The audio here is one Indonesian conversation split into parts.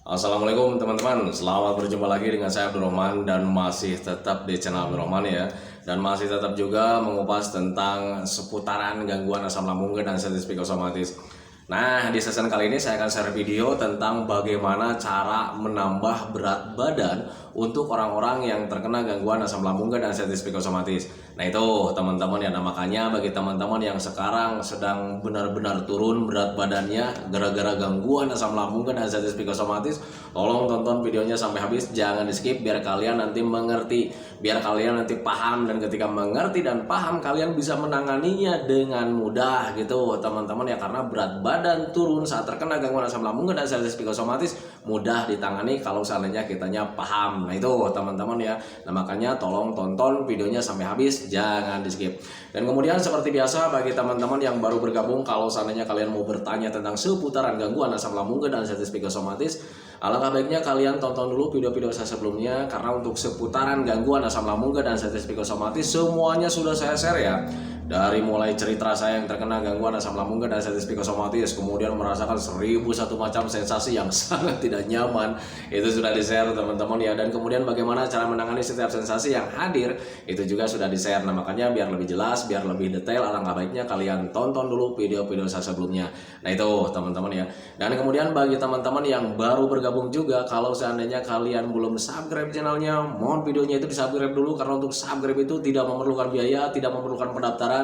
Assalamualaikum teman-teman, selamat berjumpa lagi dengan saya Abdurrahman dan masih tetap di channel Abdurrahman ya. Dan masih tetap juga mengupas tentang seputaran gangguan asam lambung dan sensitif psikosomatis. Nah, di season kali ini saya akan share video tentang bagaimana cara menambah berat badan untuk orang-orang yang terkena gangguan asam lambung dan sensitif psikosomatis. Nah itu teman-teman ya, nah, makanya bagi teman-teman yang sekarang sedang benar-benar turun berat badannya gara-gara gangguan asam lambung dan sensitif psikosomatis, tolong tonton videonya sampai habis, jangan di skip biar kalian nanti mengerti, biar kalian nanti paham, dan ketika mengerti dan paham kalian bisa menanganinya dengan mudah gitu teman-teman ya, karena berat badan turun saat terkena gangguan asam lambung dan sensitif psikosomatis mudah ditangani kalau seandainya kitanya paham. Nah itu teman-teman ya, nah makanya tolong tonton videonya sampai habis, jangan di skip. Dan kemudian seperti biasa bagi teman-teman yang baru bergabung, kalau seandainya kalian mau bertanya tentang seputaran gangguan asam lambung dan sensitif psikosomatis, alangkah baiknya kalian tonton dulu video-video saya sebelumnya, karena untuk seputaran gangguan asam lambung dan sensitif psikosomatis semuanya sudah saya share ya. Dari mulai cerita saya yang terkena gangguan asam lambung dan sensitif psikosomatis, kemudian merasakan 1001 macam sensasi yang sangat tidak nyaman, itu sudah di-share teman-teman ya. Dan kemudian bagaimana cara menangani setiap sensasi yang hadir, itu juga sudah di-share. Nah makanya biar lebih jelas, biar lebih detail, alangkah baiknya kalian tonton dulu video-video saya sebelumnya. Nah itu teman-teman ya. Dan kemudian bagi teman-teman yang baru bergabung juga, kalau seandainya kalian belum subscribe channelnya, mohon videonya itu di subscribe dulu, karena untuk subscribe itu tidak memerlukan biaya, tidak memerlukan pendaftaran.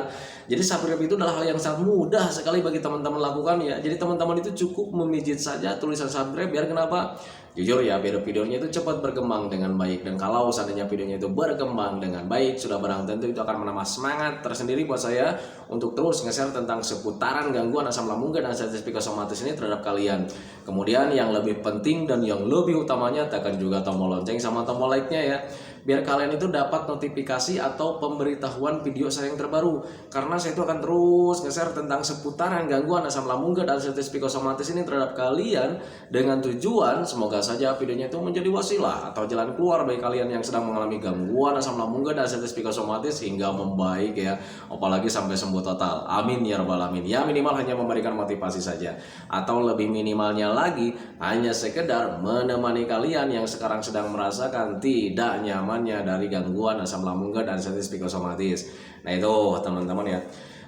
Jadi subscribe itu adalah hal yang sangat mudah sekali bagi teman-teman lakukan ya. Jadi teman-teman itu cukup memijit saja tulisan subscribe, biar kenapa? Jujur ya, biar videonya itu cepat berkembang dengan baik. Dan kalau seandainya videonya itu berkembang dengan baik, sudah barang tentu itu akan menambah semangat tersendiri buat saya untuk terus nge-share tentang seputaran gangguan asam lambung dan sensitif psikosomatis ini terhadap kalian. Kemudian yang lebih penting dan yang lebih utamanya, tekan juga tombol lonceng sama tombol like-nya ya, biar kalian itu dapat notifikasi atau pemberitahuan video saya yang terbaru. Karena saya itu akan terus nge-share tentang seputaran gangguan asam lambung dan sensitif psikosomatis ini terhadap kalian, dengan tujuan semoga saja videonya itu menjadi wasilah atau jalan keluar bagi kalian yang sedang mengalami gangguan asam lambung dan sensitif psikosomatis hingga membaik ya, apalagi sampai sembuh total. Amin ya rabbal alamin. Ya minimal hanya memberikan motivasi saja, atau lebih minimalnya lagi hanya sekedar menemani kalian yang sekarang sedang merasakan tidak nyamannya dari gangguan asam lambung dan sensitif psikosomatis. Nah itu teman-teman ya.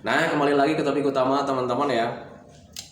Nah kembali lagi ke topik utama teman-teman ya.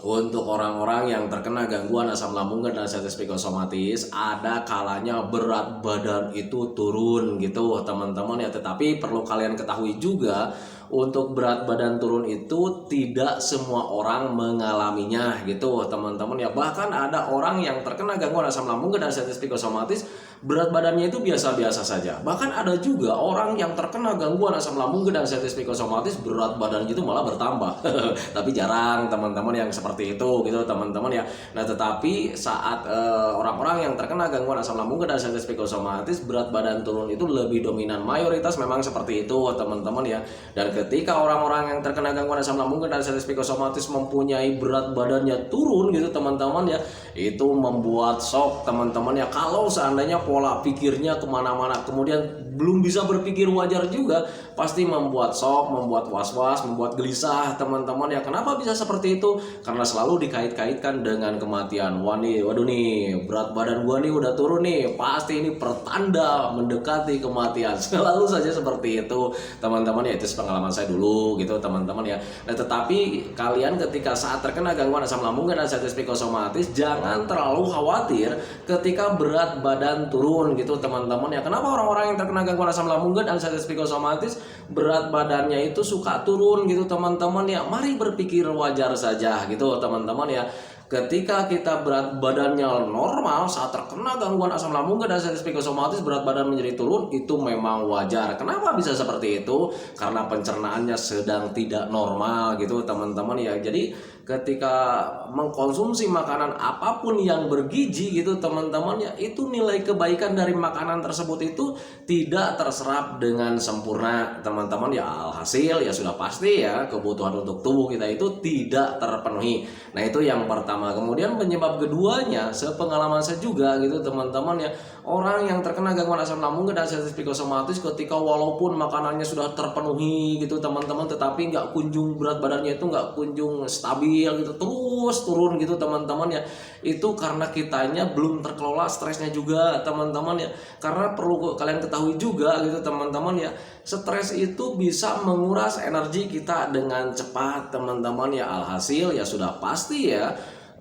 Untuk orang-orang yang terkena gangguan asam lambung dan sensitif psikosomatis, ada kalanya berat badan itu turun gitu teman-teman ya. Tetapi perlu kalian ketahui juga, untuk berat badan turun itu tidak semua orang mengalaminya gitu teman-teman ya. Bahkan ada orang yang terkena gangguan asam lambung dan sensitif psikosomatis, berat badannya itu biasa-biasa saja. Bahkan ada juga orang yang terkena gangguan asam lambung dan sensitif psikosomatis, berat badan itu malah bertambah. Tapi jarang teman-teman yang seperti itu gitu teman-teman ya. Nah tetapi saat orang-orang yang terkena gangguan asam lambung dan sensitif psikosomatis, berat badan turun itu lebih dominan, mayoritas memang seperti itu teman-teman ya. Dan ketika orang-orang yang terkena gangguan asam lambung dan sensitif psikosomatis mempunyai berat badannya turun gitu teman-teman ya, itu membuat shock teman-teman ya. Kalau seandainya pola pikirnya kemana-mana, kemudian belum bisa berpikir wajar juga, pasti membuat shock, membuat was-was, membuat gelisah teman-teman ya. Kenapa bisa seperti itu? Karena selalu dikait-kaitkan dengan kematian. Wah nih, waduh nih, berat badan gua nih udah turun nih, pasti ini pertanda mendekati kematian. Selalu saja seperti itu teman-teman ya. Itu pengalaman saya dulu gitu teman-teman ya. Nah tetapi kalian ketika saat terkena gangguan asam lambung dan sensitif psikosomatis, jangan terlalu khawatir ketika berat badan turun gitu teman-teman ya. Kenapa orang-orang yang terkena gangguan asam lambung dan sensitif psikosomatis berat badannya itu suka turun gitu teman-teman ya? Mari berpikir wajar saja gitu teman-teman ya. Ketika kita berat badannya normal, saat terkena gangguan asam lambung dan sensitif psikosomatis berat badan menjadi turun, itu memang wajar. Kenapa bisa seperti itu? Karena pencernaannya sedang tidak normal gitu teman-teman ya. Jadi ketika mengkonsumsi makanan apapun yang bergizi gitu teman-teman ya, itu nilai kebaikan dari makanan tersebut itu tidak terserap dengan sempurna teman-teman ya. Alhasil ya sudah pasti ya, kebutuhan untuk tubuh kita itu tidak terpenuhi. Nah itu yang pertama. Kemudian penyebab keduanya, sepengalaman saya juga gitu teman-teman ya, orang yang terkena gangguan asam lambung dan sensitif psikosomatis ketika walaupun makanannya sudah terpenuhi gitu teman-teman, tetapi nggak kunjung berat badannya itu nggak kunjung stabil stabil gitu, terus turun gitu teman-teman ya. Itu karena kitanya belum terkelola stresnya juga teman-teman ya. Karena perlu kalian ketahui juga gitu teman-teman ya, stres itu bisa menguras energi kita dengan cepat teman-teman ya. Alhasil ya sudah pasti ya,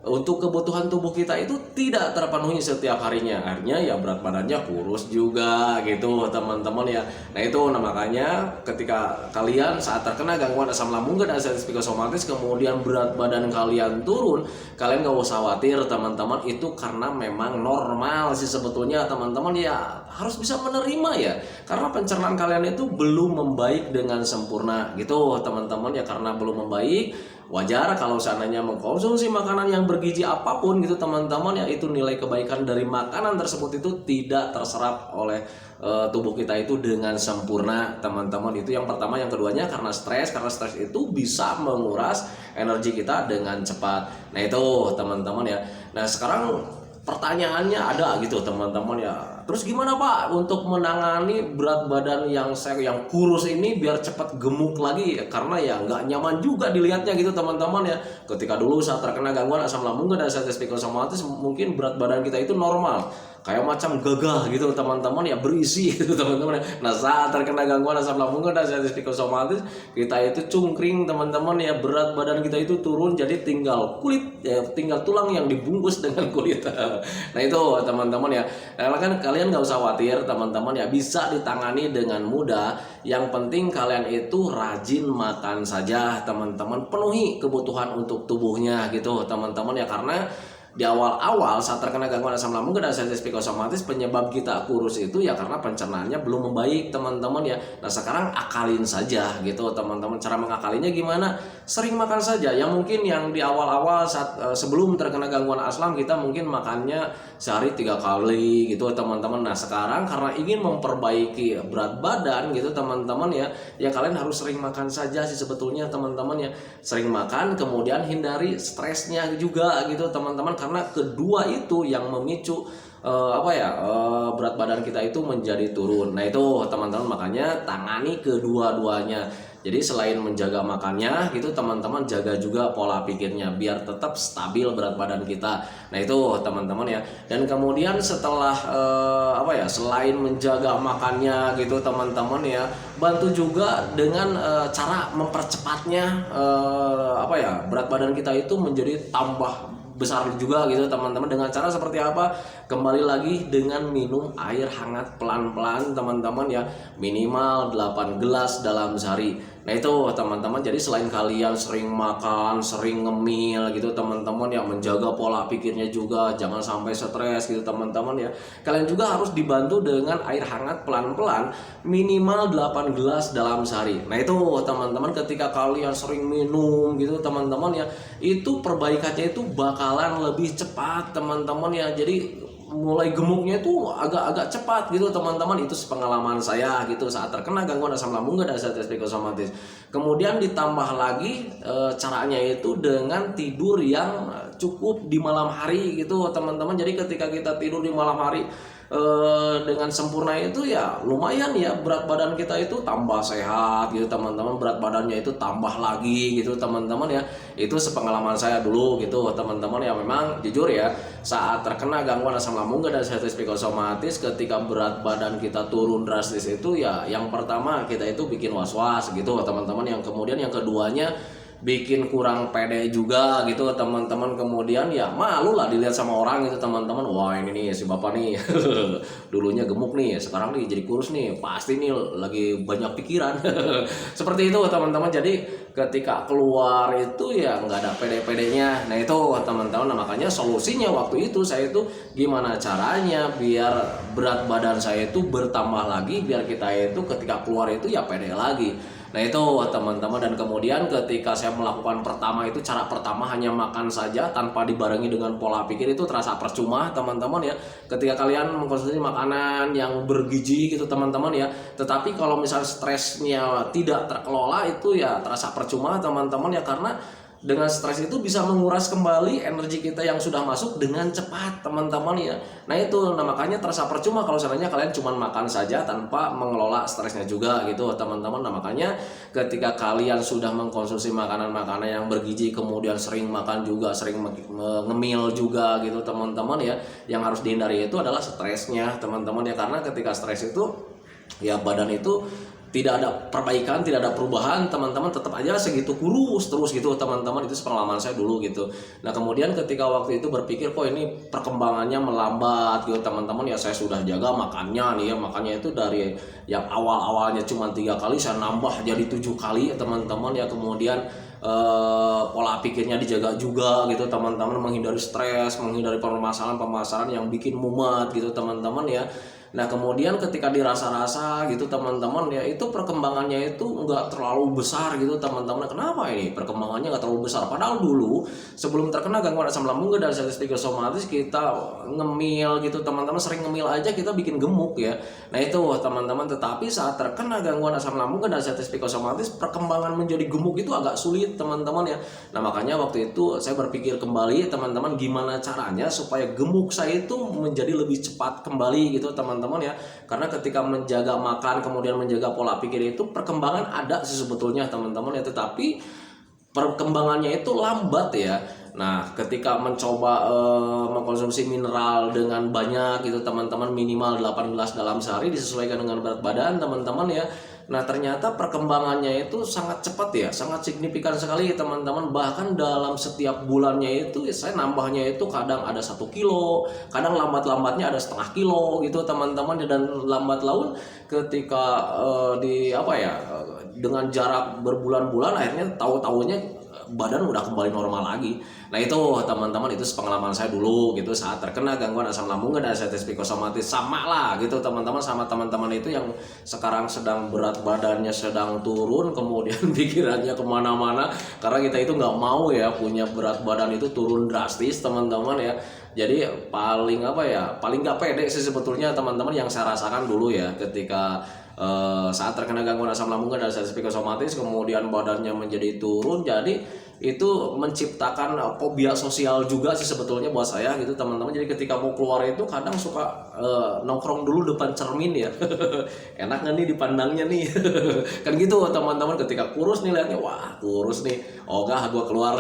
untuk kebutuhan tubuh kita itu tidak terpenuhi setiap harinya. Akhirnya ya berat badannya kurus juga gitu teman-teman ya. Nah itu makanya ketika kalian saat terkena gangguan asam lambung dan sensitif psikosomatis kemudian berat badan kalian turun, kalian gak usah khawatir teman-teman, itu karena memang normal sih sebetulnya teman-teman ya. Harus bisa menerima ya, karena pencernaan kalian itu belum membaik dengan sempurna gitu teman-teman ya. Karena belum membaik, wajar kalau seandainya mengkonsumsi makanan yang bergizi apapun gitu teman-teman ya, itu nilai kebaikan dari makanan tersebut itu tidak terserap oleh tubuh kita itu dengan sempurna teman-teman. Itu yang pertama. Yang keduanya karena stres itu bisa menguras energi kita dengan cepat. Nah itu teman-teman ya. Nah sekarang pertanyaannya ada gitu teman-teman ya, terus gimana Pak untuk menangani berat badan yang kurus ini biar cepat gemuk lagi? Karena ya nggak nyaman juga dilihatnya gitu teman-teman ya. Ketika dulu saat terkena gangguan asam lambung dan sensitif psikosomatis, mungkin berat badan kita itu normal, kayak macam gagah gitu teman-teman ya, berisi gitu teman-teman ya. Nah saat terkena gangguan asam lambung dan sensitif psikosomatis, kita itu cungkring teman-teman ya, berat badan kita itu turun jadi tinggal kulit ya, tinggal tulang yang dibungkus dengan kulit. Nah itu teman-teman ya. Karena kan kalian nggak usah khawatir teman-teman ya, bisa ditangani dengan mudah. Yang penting kalian itu rajin makan saja teman-teman, penuhi kebutuhan untuk tubuhnya gitu teman-teman ya. Karena di awal-awal saat terkena gangguan asam lambung dan sensitif psikosomatis, penyebab kita kurus itu ya karena pencernaannya belum membaik teman-teman ya. Nah sekarang akalin saja gitu teman-teman. Cara mengakalinya gimana? Sering makan saja. Yang mungkin yang di awal-awal saat sebelum terkena gangguan asam, kita mungkin makannya sehari 3 kali gitu teman-teman. Nah sekarang karena ingin memperbaiki berat badan gitu teman-teman ya, ya kalian harus sering makan saja sih sebetulnya teman-teman ya. Sering makan, kemudian hindari stresnya juga gitu teman-teman, karena kedua itu yang memicu berat badan kita itu menjadi turun. Nah itu teman-teman, makanya tangani kedua-duanya. Jadi selain menjaga makannya gitu teman-teman, jaga juga pola pikirnya biar tetap stabil berat badan kita. Nah itu teman-teman ya. Dan kemudian setelah selain menjaga makannya gitu teman-teman ya, bantu juga dengan cara mempercepatnya berat badan kita itu menjadi tambah besar juga gitu teman-teman. Dengan cara seperti apa? Kembali lagi dengan minum air hangat pelan-pelan teman-teman ya, minimal 8 gelas dalam sehari. Nah itu teman-teman, jadi selain kalian sering makan, sering ngemil gitu teman-teman ya, menjaga pola pikirnya juga, jangan sampai stres gitu teman-teman ya. Kalian juga harus dibantu dengan air hangat pelan-pelan minimal 8 gelas dalam sehari. Nah itu teman-teman, ketika kalian sering minum gitu teman-teman ya, itu perbaikannya itu bakalan lebih cepat teman-teman ya. Jadi mulai gemuknya itu agak cepat gitu teman-teman. Itu pengalaman saya gitu saat terkena gangguan asam lambung dan sensitif psikosomatis. Kemudian ditambah lagi caranya itu dengan tidur yang cukup di malam hari gitu teman-teman. Jadi ketika kita tidur di malam hari dengan sempurna itu ya lumayan ya, berat badan kita itu tambah sehat gitu teman-teman, berat badannya itu tambah lagi gitu teman-teman ya. Itu sepengalaman saya dulu gitu teman-teman ya. Memang jujur ya, saat terkena gangguan asam lambung dan sensitif psikosomatis, ketika berat badan kita turun drastis itu ya, yang pertama kita itu bikin was-was gitu teman-teman. Yang kemudian yang keduanya bikin kurang pede juga gitu teman-teman. Kemudian ya malu lah dilihat sama orang gitu teman-teman. Wah ini nih si bapak nih dulunya gemuk nih, sekarang nih jadi kurus nih, pasti nih lagi banyak pikiran. Seperti itu teman-teman. Jadi ketika keluar itu ya nggak ada pede-pedenya. Nah itu teman-teman, nah, makanya solusinya waktu itu saya itu gimana caranya biar berat badan saya itu bertambah lagi, biar kita itu ketika keluar itu ya pede lagi. Nah itu teman-teman. Dan kemudian ketika saya melakukan pertama itu, cara pertama hanya makan saja tanpa dibarengi dengan pola pikir, itu terasa percuma teman-teman ya. Ketika kalian mengkonsumsi makanan yang bergizi gitu teman-teman ya, tetapi kalau misalnya stresnya tidak terkelola itu ya terasa percuma teman-teman ya. Karena dengan stres itu bisa menguras kembali energi kita yang sudah masuk dengan cepat, teman-teman ya. Nah itu, nah makanya terasa percuma kalau seandainya kalian cuma makan saja tanpa mengelola stresnya juga gitu, teman-teman. Nah makanya ketika kalian sudah mengkonsumsi makanan-makanan yang bergizi, kemudian sering makan juga, sering ngemil juga gitu, teman-teman ya. Yang harus dihindari itu adalah stresnya, teman-teman ya. Karena ketika stres itu ya badan itu tidak ada perbaikan, tidak ada perubahan, teman-teman tetap aja segitu kurus terus gitu, teman-teman. Itu pengalaman saya dulu gitu. Nah kemudian ketika waktu itu berpikir kok ini perkembangannya melambat gitu, teman-teman ya. Saya sudah jaga makannya nih ya, makannya itu dari yang awalnya cuma 3 kali saya nambah jadi 7 kali, teman-teman ya. Kemudian pola pikirnya dijaga juga gitu, teman-teman, menghindari stres, menghindari permasalahan-permasalahan yang bikin mumet gitu, teman-teman ya. Nah kemudian ketika dirasa-rasa gitu, teman-teman ya, itu perkembangannya itu nggak terlalu besar gitu, teman-teman. Kenapa ini perkembangannya nggak terlalu besar? Padahal dulu sebelum terkena gangguan asam lambung dan status psikosomatis kita ngemil gitu, teman-teman, sering ngemil aja kita bikin gemuk ya. Nah itu teman-teman, tetapi saat terkena gangguan asam lambung dan status psikosomatis, perkembangan menjadi gemuk itu agak sulit, teman-teman ya. Nah makanya waktu itu saya berpikir kembali, teman-teman, gimana caranya supaya gemuk saya itu menjadi lebih cepat kembali gitu, teman-teman ya. Karena ketika menjaga makan kemudian menjaga pola pikir itu perkembangan ada sih sebetulnya, teman-teman ya, tetapi perkembangannya itu lambat ya. Nah ketika mencoba mengkonsumsi mineral dengan banyak gitu, teman-teman, minimal 8 gelas dalam sehari disesuaikan dengan berat badan, teman-teman ya. Nah ternyata perkembangannya itu sangat cepat ya, sangat signifikan sekali, teman-teman. Bahkan dalam setiap bulannya itu saya nambahnya itu kadang ada 1 kilo, kadang lambat-lambatnya ada setengah kilo gitu, teman-teman. Dan lambat laun ketika dengan jarak berbulan-bulan, akhirnya tahu-tahunya badan udah kembali normal lagi. Nah itu teman-teman, itu pengalaman saya dulu gitu saat terkena gangguan asam lambung dan status psikosomatis. Sama lah gitu, teman-teman, sama teman-teman itu yang sekarang sedang berat badannya sedang turun, kemudian pikirannya kemana-mana, karena kita itu nggak mau ya punya berat badan itu turun drastis, teman-teman ya. Jadi paling nggak pede sih sebetulnya, teman-teman, yang saya rasakan dulu ya ketika saat terkena gangguan asam lambung dan status psikosomatis, kemudian badannya menjadi turun. Jadi itu menciptakan fobia sosial juga sih sebetulnya buat saya gitu, teman-teman. Jadi ketika mau keluar itu kadang suka nongkrong dulu depan cermin ya. Enak nggak nih dipandangnya nih. Kan gitu, teman-teman. Ketika kurus nih lihatnya, wah kurus nih, ogah gua keluar.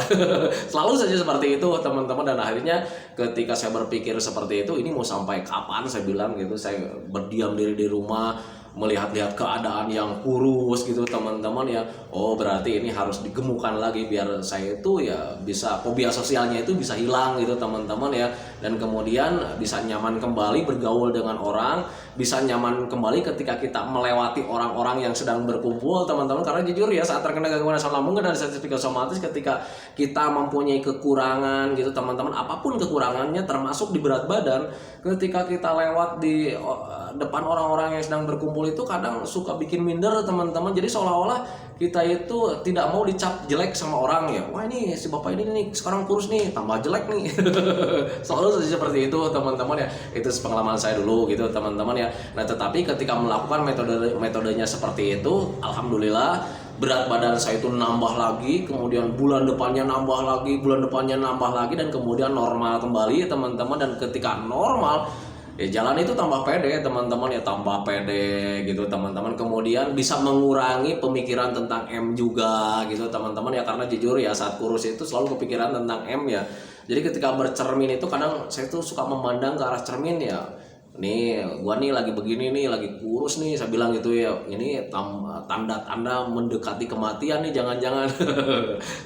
Selalu saja seperti itu, teman-teman. Dan akhirnya ketika saya berpikir seperti itu, ini mau sampai kapan, saya bilang gitu, saya berdiam diri di rumah melihat-lihat keadaan yang kurus gitu, teman-teman ya. Oh berarti ini harus digemukkan lagi biar saya itu ya bisa, fobia sosialnya itu bisa hilang gitu, teman-teman ya. Dan kemudian bisa nyaman kembali bergaul dengan orang, bisa nyaman kembali ketika kita melewati orang-orang yang sedang berkumpul, teman-teman. Karena jujur ya, saat terkena gangguan asam lambung dan status psikosomatis, ketika kita mempunyai kekurangan gitu, teman-teman, apapun kekurangannya termasuk di berat badan, ketika kita lewat di depan orang-orang yang sedang berkumpul itu kadang suka bikin minder, teman-teman. Jadi seolah-olah kita itu tidak mau dicap jelek sama orang ya. Wah ini si bapak ini nih sekarang kurus nih, tambah jelek nih. Selalu seperti itu, teman-teman ya. Itu pengalaman saya dulu gitu, teman-teman ya. Nah tetapi ketika melakukan metodenya seperti itu, alhamdulillah berat badan saya itu nambah lagi, kemudian bulan depannya nambah lagi, bulan depannya nambah lagi, dan kemudian normal kembali, teman-teman. Dan ketika normal ya jalan itu tambah pede, teman-teman ya, tambah pede gitu, teman-teman. Kemudian bisa mengurangi pemikiran tentang M juga gitu, teman-teman ya. Karena jujur ya saat kurus itu selalu kepikiran tentang M ya. Jadi ketika bercermin itu kadang saya tuh suka memandang ke arah cermin ya. Nih gua nih lagi begini nih, lagi kurus nih, saya bilang gitu ya, ini tanda-tanda mendekati kematian nih, jangan-jangan.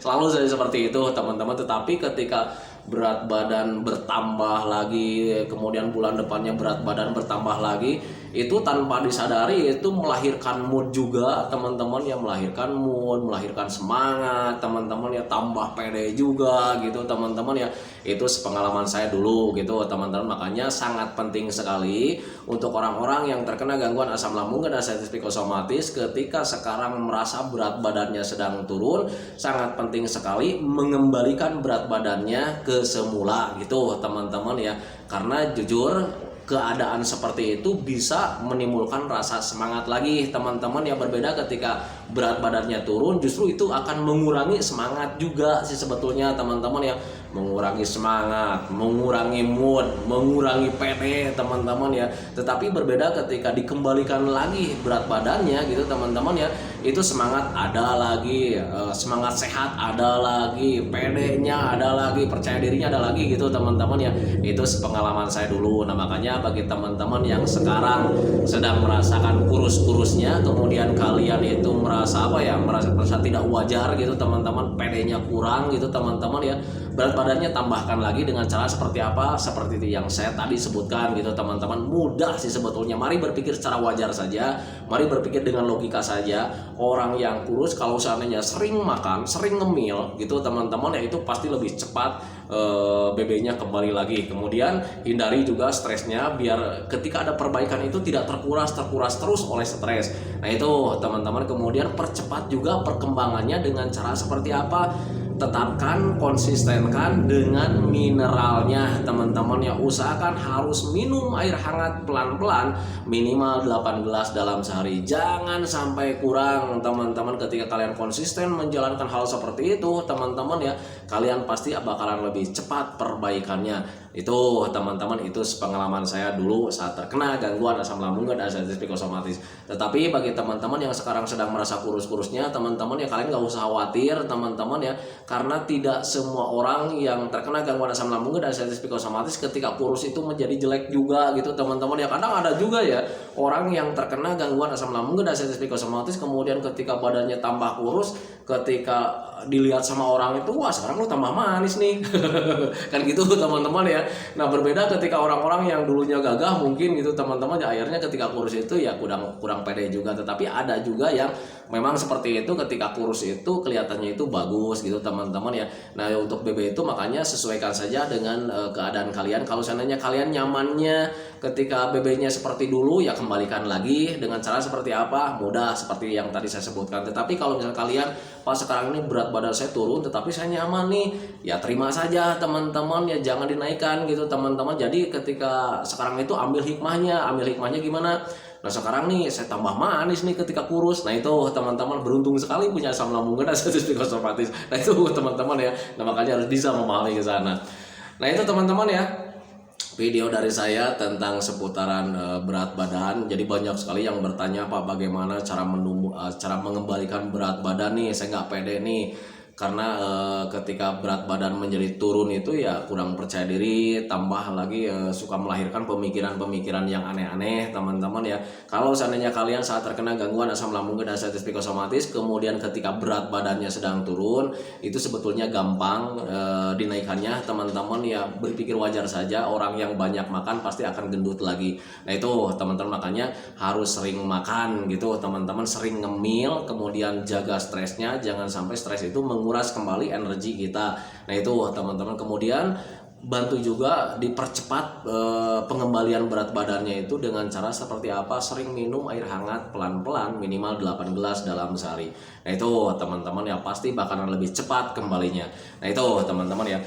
Selalu saya seperti itu, teman-teman. Tetapi ketika berat badan bertambah lagi, kemudian bulan depannya berat badan bertambah lagi, itu tanpa disadari itu melahirkan mood juga, teman-teman ya. Melahirkan mood, melahirkan semangat, teman-teman ya, tambah pede juga gitu, teman-teman ya. Itu pengalaman saya dulu gitu, teman-teman. Makanya sangat penting sekali untuk orang-orang yang terkena gangguan asam lambung dan status psikosomatis, ketika sekarang merasa berat badannya sedang turun, sangat penting sekali mengembalikan berat badannya ke semula gitu, teman-teman ya. Karena jujur keadaan seperti itu bisa menimbulkan rasa semangat lagi teman-teman. Yang berbeda ketika berat badannya turun, justru itu akan mengurangi semangat juga sih sebetulnya teman-teman ya, mengurangi semangat, mengurangi mood, mengurangi PD teman-teman ya. Tetapi berbeda ketika dikembalikan lagi berat badannya gitu teman-teman ya, itu semangat ada lagi, semangat sehat ada lagi, PD-nya ada lagi, percaya dirinya ada lagi gitu teman-teman ya. Itu pengalaman saya dulu. Nah makanya bagi teman-teman yang sekarang sedang merasakan kurus-kurusnya, kemudian kalian itu merasa apa ya, merasa tidak wajar gitu teman-teman, PD-nya kurang gitu teman-teman ya, berat badannya tambahkan lagi dengan cara seperti apa? Seperti yang saya tadi sebutkan gitu teman-teman. Mudah sih sebetulnya. Mari berpikir secara wajar saja, mari berpikir dengan logika saja. Orang yang kurus kalau seandainya sering makan, sering ngemil gitu teman-teman ya, itu pasti lebih cepat BB-nya kembali lagi. Kemudian hindari juga stresnya, biar ketika ada perbaikan itu tidak terkuras terus oleh stres. Nah itu teman-teman, kemudian percepat juga perkembangannya dengan cara seperti apa? Tetapkan, konsistenkan dengan mineralnya teman-teman ya. Usahakan harus minum air hangat pelan-pelan minimal 8 gelas dalam sehari, jangan sampai kurang teman-teman. Ketika kalian konsisten menjalankan hal seperti itu teman-teman ya, kalian pasti bakalan lebih cepat perbaikannya. Itu teman-teman, itu pengalaman saya dulu saat terkena gangguan asam lambung dan artritis psikosomatis. Tetapi bagi teman-teman yang sekarang sedang merasa kurus-kurusnya teman-teman ya, kalian gak usah khawatir teman-teman ya, karena tidak semua orang yang terkena gangguan asam lambung dan artritis psikosomatis ketika kurus itu menjadi jelek juga gitu teman-teman ya. Kadang ada juga ya orang yang terkena gangguan asam lambung dan artritis psikosomatis, kemudian ketika badannya tambah kurus, ketika dilihat sama orang itu, wah sekarang lu tambah manis nih kan gitu teman-teman ya. Nah berbeda ketika orang-orang yang dulunya gagah mungkin gitu teman-teman ya, akhirnya ketika kurus itu ya kurang pede juga. Tetapi ada juga yang memang seperti itu, ketika kurus itu kelihatannya itu bagus gitu teman-teman ya. Nah untuk BB itu makanya sesuaikan saja dengan keadaan kalian. Kalau seandainya kalian nyamannya ketika BB-nya seperti dulu, ya kembalikan lagi dengan cara seperti apa? Mudah seperti yang tadi saya sebutkan. Tetapi kalau misalnya kalian, Pak sekarang ini berat badan saya turun tetapi saya nyaman nih, ya terima saja teman-teman ya, jangan dinaikkan gitu teman-teman. Jadi ketika sekarang itu ambil hikmahnya gimana? Nah sekarang nih saya tambah manis nih ketika kurus. Nah itu teman-teman, beruntung sekali punya asam lambung dan artritis psikosomatis. Nah itu teman-teman ya. Nah makanya harus bisa memahami ke sana. Nah itu teman-teman ya, video dari saya tentang seputaran berat badan. Jadi banyak sekali yang bertanya, Pak bagaimana cara mengembalikan berat badan nih, saya nggak pede nih. Karena ketika berat badan menjadi turun itu ya kurang percaya diri, tambah lagi suka melahirkan pemikiran-pemikiran yang aneh-aneh teman-teman ya. Kalau seandainya kalian saat terkena gangguan asam lambung dan artritis psikosomatis, kemudian ketika berat badannya sedang turun, itu sebetulnya gampang dinaikannya teman-teman ya. Berpikir wajar saja, orang yang banyak makan pasti akan gendut lagi. Nah itu teman-teman, makanya harus sering makan gitu teman-teman, sering ngemil, kemudian jaga stresnya, jangan sampai stres itu menguras kembali energi kita. Nah itu teman-teman, kemudian bantu juga dipercepat pengembalian berat badannya itu dengan cara seperti apa? Sering minum air hangat pelan-pelan minimal 8 gelas dalam sehari. Nah itu teman-teman ya, pasti bakalan lebih cepat kembalinya. Nah itu teman-teman ya.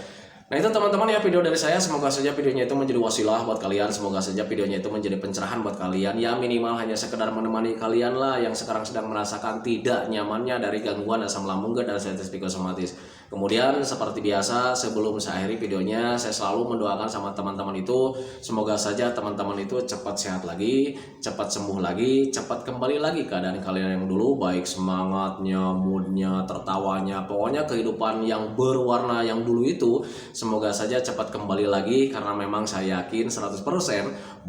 Nah itu teman-teman ya video dari saya, semoga saja videonya itu menjadi wasilah buat kalian, semoga saja videonya itu menjadi pencerahan buat kalian. Ya minimal hanya sekedar menemani kalian lah yang sekarang sedang merasakan tidak nyamannya dari gangguan asam lambung dan artritis psikosomatis. Kemudian seperti biasa, sebelum saya akhiri videonya, saya selalu mendoakan sama teman-teman itu, semoga saja teman-teman itu cepat sehat lagi, cepat sembuh lagi, cepat kembali lagi keadaan kalian yang dulu, baik semangatnya, moodnya, tertawanya, pokoknya kehidupan yang berwarna yang dulu itu semoga saja cepat kembali lagi, karena memang saya yakin 100%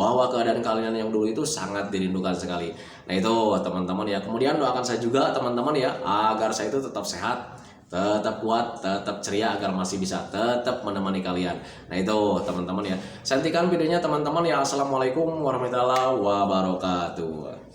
bahwa keadaan kalian yang dulu itu sangat dirindukan sekali. Nah itu teman-teman ya. Kemudian doakan saya juga teman-teman ya, agar saya itu tetap sehat, tetap kuat, tetap ceria, agar masih bisa tetap menemani kalian. Nah itu teman-teman ya. Saya hentikan videonya teman-teman ya. Assalamualaikum warahmatullahi wabarakatuh.